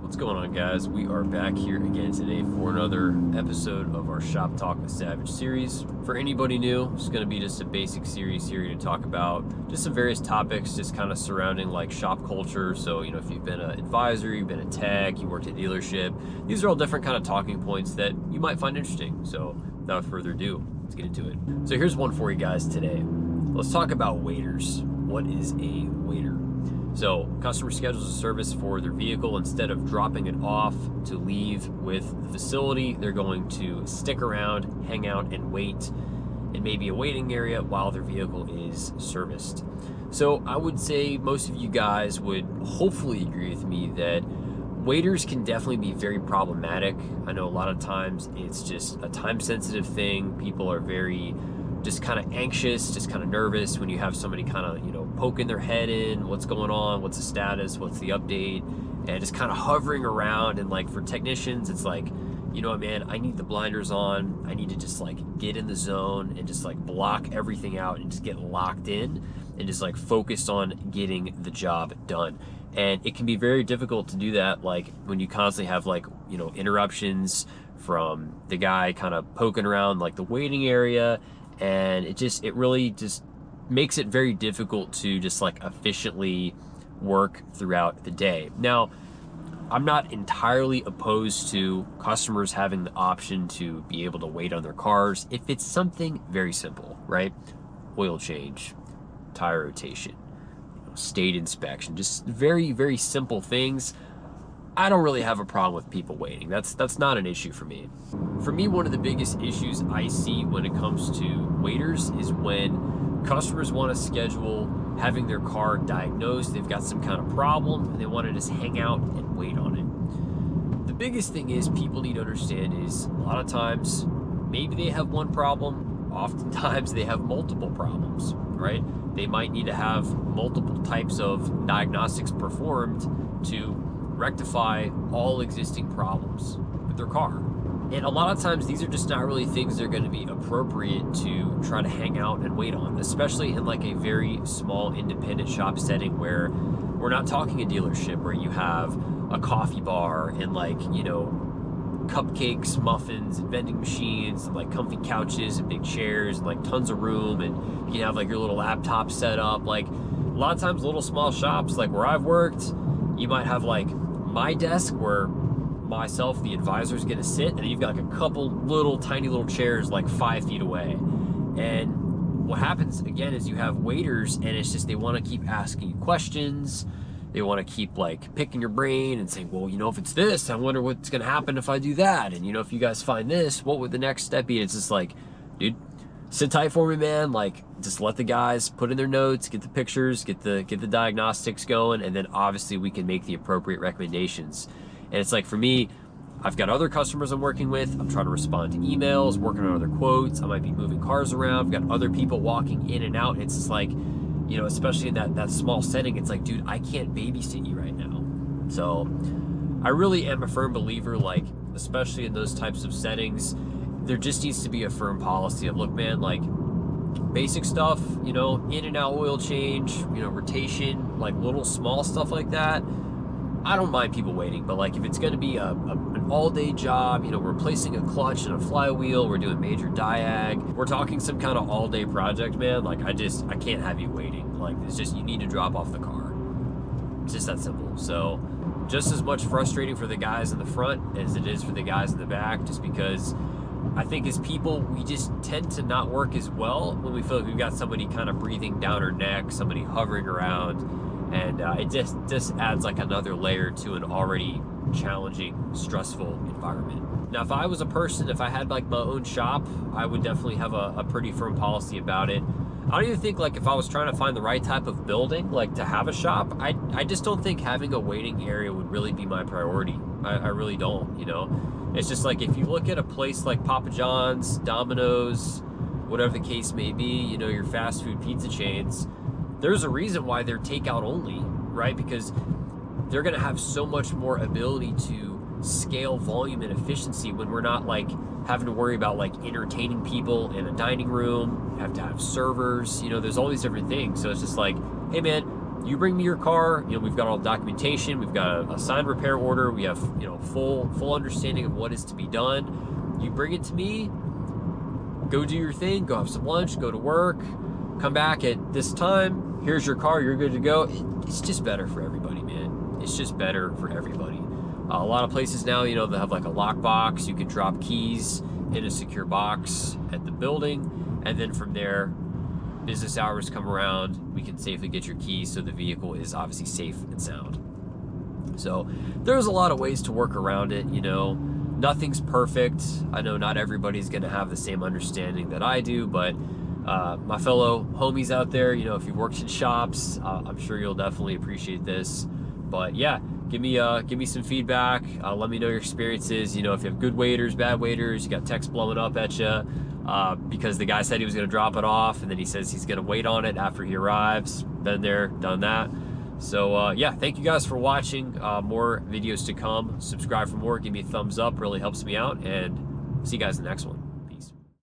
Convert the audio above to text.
What's going on, guys? We are back here again today for another episode of our Shop Talk with Savage series. For anybody new, it's going to be just a basic series here to talk about just some various topics just kind of surrounding like shop culture. So, if you've been an advisor, you've been a tech, you worked at a dealership, these are all different kind of talking points that you might find interesting. So without further ado, let's get into it. So here's one for you guys today. Let's talk about waiters. What is a waiter? So, customer schedules a service for their vehicle. Instead of dropping it off to leave with the facility, they're going to stick around, hang out, and wait in maybe a waiting area while their vehicle is serviced. So, I would say most of you guys would hopefully agree with me that waiters can definitely be very problematic. I know a lot of times it's just a time-sensitive thing. People are very just kind of anxious, just kind of nervous when you have somebody kind of, poking their head in, what's going on, what's the status, what's the update, and just kind of hovering around. And like for technicians, it's like, man, I need the blinders on. I need to just like get in the zone and just like block everything out and just get locked in and just like focus on getting the job done. And it can be very difficult to do that, like when you constantly have like, interruptions from the guy kind of poking around like the waiting area. And it really just makes it very difficult to just like efficiently work throughout the day. Now, I'm not entirely opposed to customers having the option to be able to wait on their cars if it's something very simple, right? Oil change, tire rotation, state inspection, just very, very simple things. I don't really have a problem with people waiting. That's not an issue for me. For me, one of the biggest issues I see when it comes to waiters is when customers want to schedule having their car diagnosed, they've got some kind of problem, and they want to just hang out and wait on it. The biggest thing is people need to understand is a lot of times, maybe they have one problem, oftentimes they have multiple problems, right? They might need to have multiple types of diagnostics performed to rectify all existing problems with their car. And a lot of times these are just not really things that are going to be appropriate to try to hang out and wait on, especially in like a very small independent shop setting where we're not talking a dealership where you have a coffee bar and like, cupcakes, muffins, and vending machines, and like comfy couches and big chairs and like tons of room, and you can have like your little laptop set up. Like a lot of times little small shops like where I've worked, you might have like my desk where myself, the advisor, is going to sit, and you've got like a couple little tiny little chairs like 5 feet away. And what happens again is you have waiters, and it's just they want to keep asking you questions. They want to keep like picking your brain and saying, well, if it's this, I wonder what's going to happen if I do that. And if you guys find this, what would the next step be? And it's just like, dude, sit tight for me, man. Like, just let the guys put in their notes, get the pictures, get the diagnostics going, and then obviously we can make the appropriate recommendations. And it's like, for me, I've got other customers I'm working with. I'm trying to respond to emails, working on other quotes. I might be moving cars around. I've got other people walking in and out. It's just like, especially in that small setting, it's like, dude, I can't babysit you right now. So I really am a firm believer, like, especially in those types of settings, there just needs to be a firm policy of, look, man, like, basic stuff, in and out oil change, rotation, like little small stuff like that. I don't mind people waiting, but like if it's going to be an all-day job, replacing a clutch and a flywheel, we're doing major diag, we're talking some kind of all-day project, man, like I can't have you waiting. Like it's just, you need to drop off the car. It's just that simple. So just as much frustrating for the guys in the front as it is for the guys in the back, just because I think as people, we just tend to not work as well when we feel like we've got somebody kind of breathing down our neck, somebody hovering around. And it just adds like another layer to an already challenging, stressful environment. Now, if I was a person, if I had like my own shop, I would definitely have a pretty firm policy about it. I don't even think like if I was trying to find the right type of building, like to have a shop, I just don't think having a waiting area would really be my priority. I really don't, It's just like if you look at a place like Papa John's, Domino's, whatever the case may be, your fast food pizza chains, there's a reason why they're takeout only, right? Because they're going to have so much more ability to scale volume and efficiency when we're not like having to worry about like entertaining people in a dining room, have to have servers, there's all these different things. So it's just like, hey man, you bring me your car, we've got all the documentation, we've got a signed repair order, we have, full understanding of what is to be done. You bring it to me, go do your thing, go have some lunch, go to work, come back at this time, here's your car, you're good to go. It's just better for everybody, man. It's just better for everybody. A lot of places now, they have like a lock box. You can drop keys in a secure box at the building, and then from there, business hours come around, we can safely get your keys so the vehicle is obviously safe and sound. So there's a lot of ways to work around it. Nothing's perfect. I know not everybody's gonna have the same understanding that I do, but my fellow homies out there, if you've worked in shops, I'm sure you'll definitely appreciate this. But yeah, give me some feedback. Let me know your experiences. If you have good waiters, bad waiters, you got texts blowing up at you because the guy said he was going to drop it off, and then he says he's going to wait on it after he arrives. Been there, done that. So yeah, thank you guys for watching. More videos to come. Subscribe for more. Give me a thumbs up. Really helps me out. And see you guys in the next one.